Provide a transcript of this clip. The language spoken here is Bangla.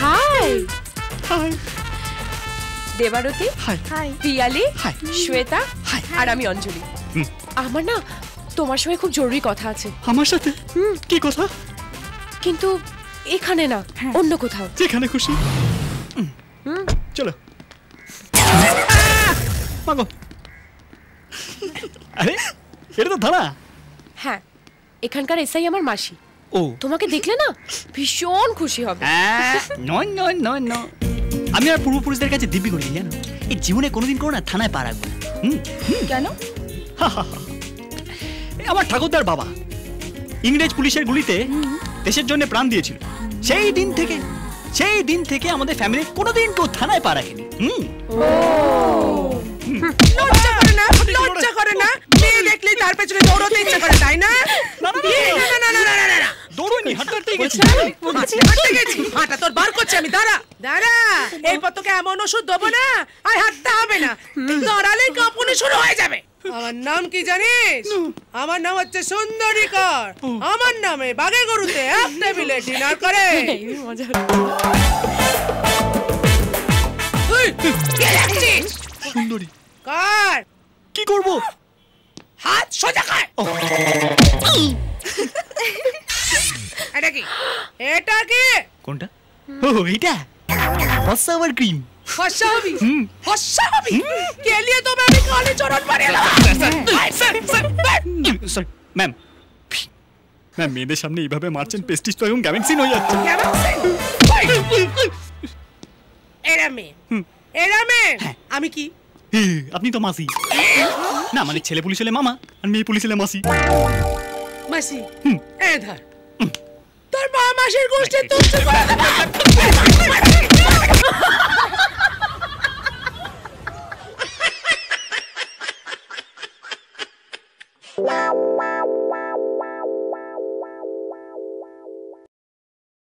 High hi Debarati, hi hi Piyali, hi Shweta, hi আর আমি অঞ্জলি। আমার না তোমার সঙ্গে খুব জরুরি কথা আছে। আমার সাথে? কি কথা? কিন্তু এখানে না, অন্য কোথাও। যেখানে খুশি। চলো। মাগো, আরে এটা তো ধারা। হ্যাঁ, এখানকার এসআই আমার মাসি। ও তোমাকে দেখলে না ভীষণ খুশি হবে। নয় নয় নয় নয়, আমি আর পূর্বপুরুষদের কাছে দিব্যি করি, জানো এই জীবনে কোনোদিন কোনো না থানায় পা রাখবো না। কেন? আমার ঠাকুরদার বাবা ইংরেজ পুলিশের গুলিতে দেশের জন্য প্রাণ দিয়েছিল। সেই দিন থেকে আমাদের ফ্যামিলি কোনোদিন কেউ থানায় পা রাখেনি। লজ্জা করে না? মেয়ে দেখলে তার পেছনে দৌড়তে ইচ্ছা করে, তাই না? দৌড়নি, হাঁটতে গেছি। হাঁটা তোর বার করছে আমি। দাঁড়া দাঁড়া, এই পর তোকে এমন ওষুধ দেবো না আর হাঁটতে হবে না, দাঁড়ালেই কাঁপুনি শুরু হয়ে যাবে। আমার নাম কি জানিস? আমার নাম হচ্ছে সুন্দরীকর। আমার নামে বাঘে গরুতে এক টেবিলে ডিনার করে। মজা। সুন্দরী কার? কি করব? হাত সোজা কর। এটা কি? এটা কি? কোনটা? ও এইটা ফর্সা আবার ক্রিম। ফর্সা হবি? ফর্সা হবি? কেলিয়ে তো আমি কালি চরণ মারিয়ে সরি ম্যাম, ম্যাম মেয়েদের সামনে এইভাবে মারছেন, পেস্টিজ তো একদম গ্যামেক্সিন হয়ে যাচ্ছে। এরা মেয়ে, আমি কি? আপনি তো মাসি না, মানে ছেলে পুলিশ হলে মামা আর মেয়ে পুলিশ হলে মাসি। মাসি এ ধর তোর মা মাসির গোষ্ঠী তুচ্ছ করে দেবে।